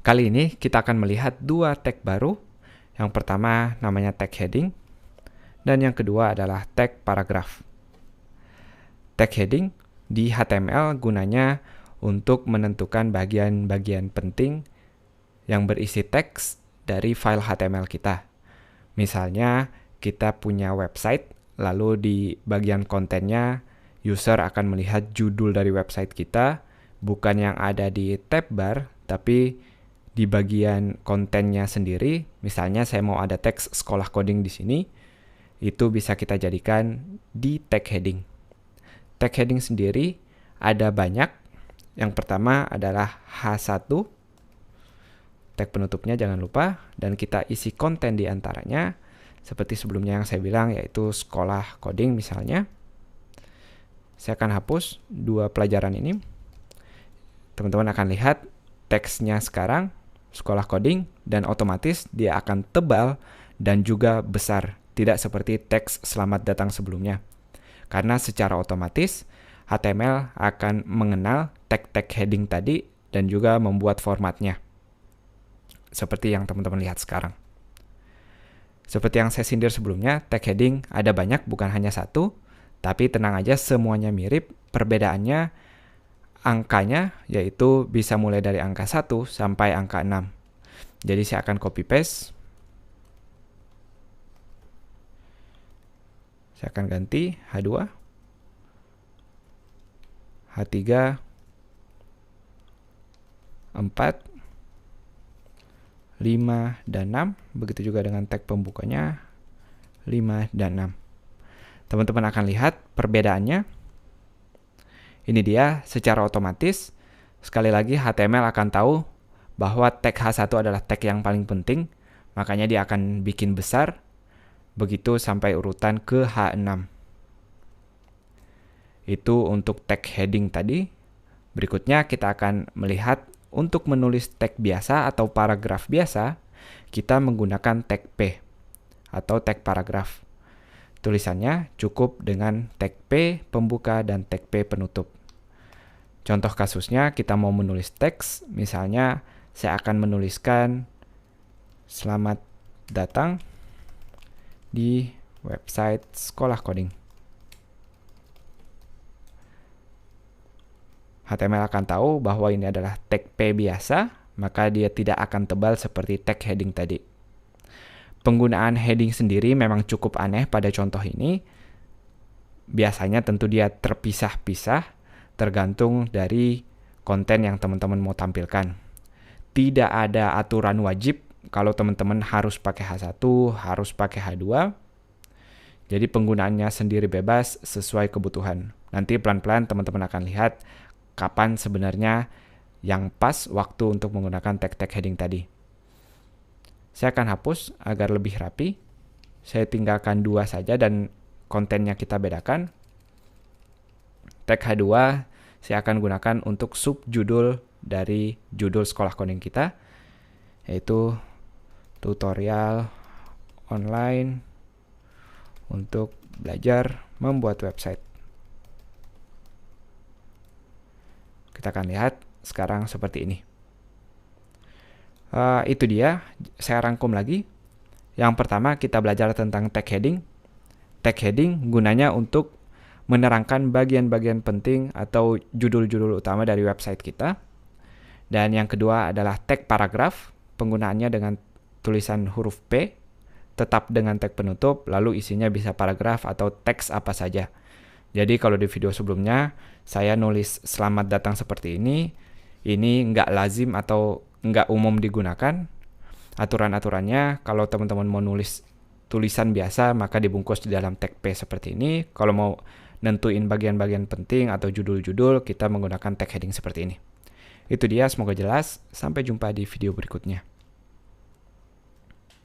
Kali ini kita akan melihat dua tag baru. Yang pertama namanya tag heading, dan yang kedua adalah tag paragraph. Tag heading di HTML gunanya untuk menentukan bagian-bagian penting yang berisi teks dari file HTML kita. Misalnya, kita punya website, lalu di bagian kontennya, user akan melihat judul dari website kita, bukan yang ada di tab bar, tapi di bagian kontennya sendiri. Misalnya saya mau ada teks sekolah coding di sini, itu bisa kita jadikan di tag heading. Tag heading sendiri ada banyak. Yang pertama adalah H1, tag penutupnya jangan lupa, dan kita isi konten di antaranya, seperti sebelumnya yang saya bilang, yaitu sekolah coding misalnya. Saya akan hapus dua pelajaran ini. Teman-teman akan lihat teksnya sekarang, sekolah coding, dan otomatis dia akan tebal dan juga besar. Tidak seperti teks selamat datang sebelumnya. Karena secara otomatis, HTML akan mengenal tag-tag heading tadi dan juga membuat formatnya. Seperti yang teman-teman lihat sekarang. Seperti yang saya sindir sebelumnya, tag heading ada banyak, bukan hanya satu. Tapi tenang aja, semuanya mirip. Perbedaannya angkanya, yaitu bisa mulai dari angka 1 sampai angka 6. Jadi saya akan copy paste. Saya akan ganti H2, H3, 4, 5, dan 6. Begitu juga dengan tag pembukanya 5 dan 6. Teman-teman akan lihat perbedaannya. Ini dia secara otomatis. Sekali lagi HTML akan tahu bahwa tag H1 adalah tag yang paling penting. Makanya dia akan bikin besar. Begitu sampai urutan ke H6. Itu untuk tag heading tadi. Berikutnya kita akan melihat untuk menulis tag biasa atau paragraf biasa, kita menggunakan tag P atau tag paragraf. Tulisannya cukup dengan tag P pembuka dan tag P penutup. Contoh kasusnya, kita mau menulis teks, misalnya saya akan menuliskan selamat datang di website sekolah coding. HTML akan tahu bahwa ini adalah tag P biasa, maka dia tidak akan tebal seperti tag heading tadi. Penggunaan heading sendiri memang cukup aneh pada contoh ini. Biasanya tentu dia terpisah-pisah, tergantung dari konten yang teman-teman mau tampilkan. Tidak ada aturan wajib kalau teman-teman harus pakai H1, harus pakai H2. Jadi penggunaannya sendiri bebas sesuai kebutuhan. Nanti pelan-pelan teman-teman akan lihat kapan sebenarnya yang pas waktu untuk menggunakan tag-tag heading tadi. Saya akan hapus agar lebih rapi. Saya tinggalkan 2 saja dan kontennya kita bedakan. Tag H2 saya akan gunakan untuk subjudul dari judul sekolah coding kita, yaitu tutorial online untuk belajar membuat website. Kita akan lihat sekarang seperti ini. Itu dia, saya rangkum lagi. Yang pertama kita belajar tentang tag heading. Tag heading gunanya untuk menerangkan bagian-bagian penting atau judul-judul utama dari website kita. Dan yang kedua adalah tag paragraph, penggunaannya dengan tulisan huruf P, tetap dengan tag penutup, lalu isinya bisa paragraf atau teks apa saja. Jadi kalau di video sebelumnya saya nulis selamat datang seperti ini nggak lazim atau nggak umum digunakan. Aturan-aturannya, kalau teman-teman mau nulis tulisan biasa, maka dibungkus di dalam tag P seperti ini. Kalau mau nentuin bagian-bagian penting atau judul-judul, kita menggunakan tag heading seperti ini. Itu dia, semoga jelas. Sampai jumpa di video berikutnya.